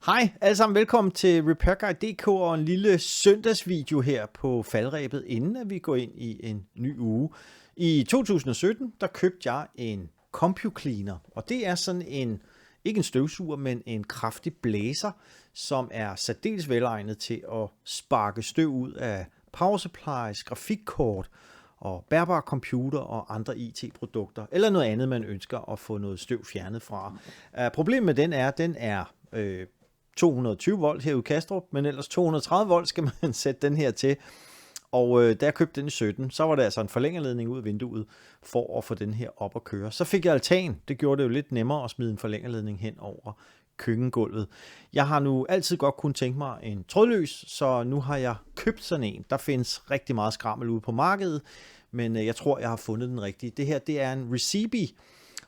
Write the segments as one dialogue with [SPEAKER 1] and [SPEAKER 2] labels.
[SPEAKER 1] Hej alle sammen, velkommen til RepairGuide.dk og en lille søndagsvideo her på faldrebet, inden at vi går ind i en ny uge. I 2017, der købte jeg en CompuCleaner, og det er sådan en, ikke en støvsuger, men en kraftig blæser, som er særdeles velegnet til at sparke støv ud af power supplies, grafikkort og bærbare computer og andre IT-produkter, eller noget andet, man ønsker at få noget støv fjernet fra. Problemet med den er 220 volt her i Kastrup, men ellers 230 volt skal man sætte den her til. Og da jeg købte den i 17, så var der altså en forlængerledning ud af vinduet for at få den her op at køre. Så fik jeg altan. Det gjorde det jo lidt nemmere at smide en forlængerledning hen over køkkengulvet. Jeg har nu altid godt kunne tænke mig en trådløs, så nu har jeg købt sådan en. Der findes rigtig meget skrammel ude på markedet, men jeg tror, jeg har fundet den rigtige. Det her, det er en Recibi,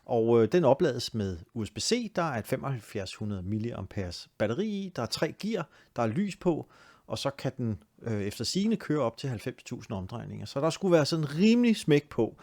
[SPEAKER 1] og den oplades med USB-C. Der er et 7500 mAh batteri i, der er 3 gear, der er lys på, og så kan den efter sigende køre op til 90.000 omdrejninger. Så der skulle være sådan rimelig smæk på.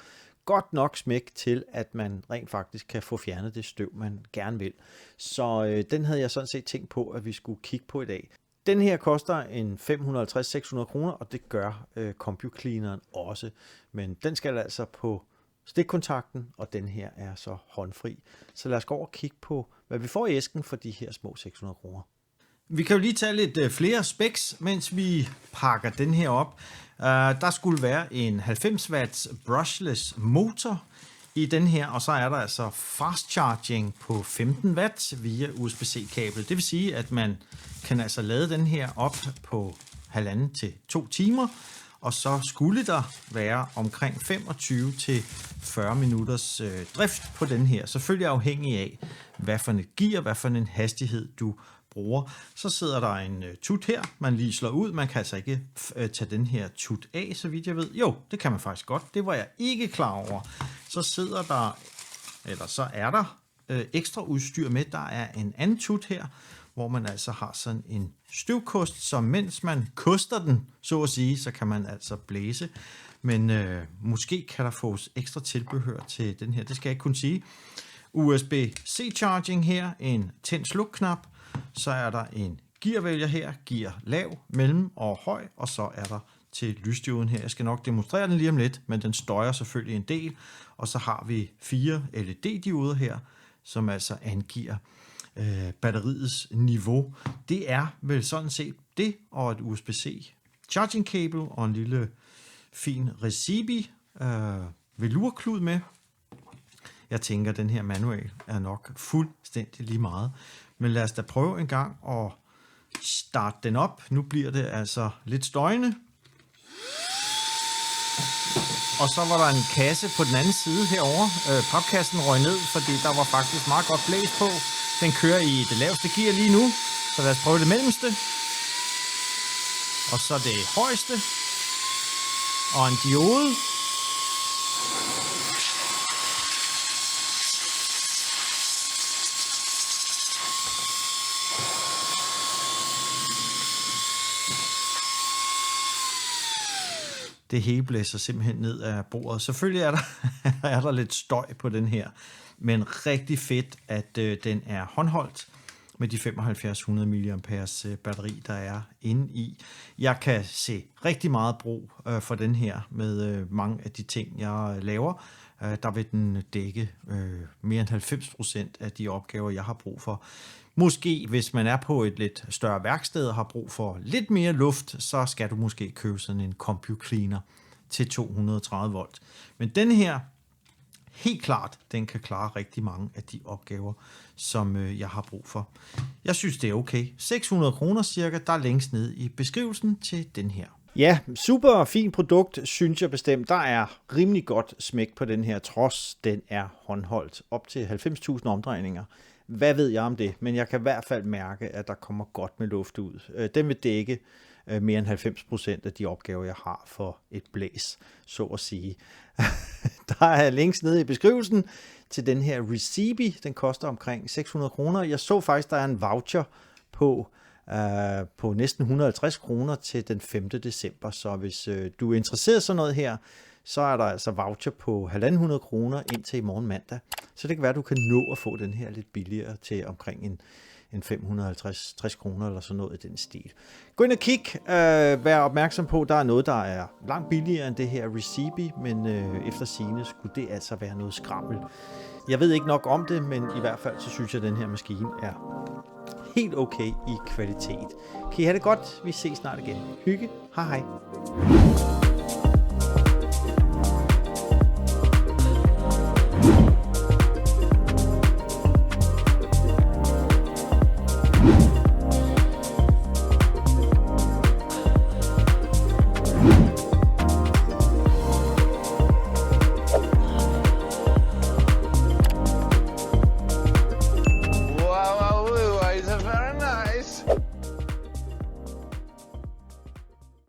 [SPEAKER 1] Godt nok smæk til, at man rent faktisk kan få fjernet det støv, man gerne vil. Så den havde jeg sådan set tænkt på, at vi skulle kigge på i dag. Den her koster en 550-600 kroner, og det gør CompuCleaneren også. Men den skal altså på stikkontakten, og den her er så håndfri. Så lad os gå over og kigge på, hvad vi får i æsken for de her små 600 kroner. Vi kan jo lige tage lidt flere specs, mens vi pakker den her op. Der skulle være en 90 watts brushless motor i den her, og så er der altså fast charging på 15 watt via USB-C-kabel. Det vil sige, at man kan altså lade den her op på 1,5 til 2 timer, og så skulle der være omkring 25 til 40 minutters drift på den her. Selvfølgelig afhængig af, hvad for et gear, hvad for en hastighed du bruger. Så sidder der en tut her, man lige slår ud. Man kan altså ikke tage den her tut af, så vidt jeg ved. Jo, det kan man faktisk godt. Det var jeg ikke klar over. Så sidder der, eller så er der ekstra udstyr med. Der er en anden tut her, hvor man altså har sådan en støvkost, så mens man koster den, så at sige, så kan man altså blæse. Men måske kan der fås ekstra tilbehør til den her, det skal jeg ikke kunne sige. USB-C charging her, en tænd-sluk-knap, så er der en gearvælger her, gear lav, mellem og høj, og så er der til lysdioden her. Jeg skal nok demonstrere den lige om lidt, men den støjer selvfølgelig en del. Og så har vi 4 LED-dioder her, som altså angiver batteriets niveau. Det er vel sådan set det, og et USB-C charging cable og en lille fin Recibi velurklud med. Jeg tænker, at den her manual er nok fuldstændig lige meget. Men lad os da prøve en gang at starte den op. Nu bliver det altså lidt støjende. Og så var der en kasse på den anden side herover. Papkassen røg ned, fordi der var faktisk meget godt blæs på. Den kører i det laveste gear lige nu. Så lad os prøve det mellemste. Og så det højeste. Og en diode. Det hele blæser simpelthen ned af bordet. Selvfølgelig er der lidt støj på den her, men rigtig fedt, at den er håndholdt med de 7500 mAh batteri, der er inde i. Jeg kan se rigtig meget brug for den her med mange af de ting, jeg laver. Der vil den dække mere end 90% af de opgaver, jeg har brug for. Måske, hvis man er på et lidt større værksted og har brug for lidt mere luft, så skal du måske købe sådan en CompuCleaner til 230 volt. Men den her, helt klart, den kan klare rigtig mange af de opgaver, som jeg har brug for. Jeg synes, det er okay. 600 kroner cirka, der er længst nede i beskrivelsen til den her. Ja, super fint produkt, synes jeg bestemt. Der er rimelig godt smæk på den her, trods den er håndholdt. Op til 90.000 omdrejninger. Hvad ved jeg om det? Men jeg kan i hvert fald mærke, at der kommer godt med luft ud. Den vil dække mere end 90% af de opgaver, jeg har for et blæs, så at sige. Der er links nede i beskrivelsen til den her Recibi. Den koster omkring 600 kroner. Jeg så faktisk, der er en voucher på næsten 150 kroner til den 5. december. Så hvis du er interesseret i sådan noget her, så er der altså voucher på 150 kroner indtil i morgen mandag. Så det kan være, at du kan nå at få den her lidt billigere til omkring en 550-60 kroner eller sådan noget i den stil. Gå ind og kig. Vær opmærksom på, at der er noget, der er langt billigere end det her Recibi, men efter sigende skulle det altså være noget skrammel. Jeg ved ikke nok om det, men i hvert fald så synes jeg, at den her maskine er helt okay i kvalitet. Kan I have det godt? Vi ses snart igen. Hygge. Hej hej.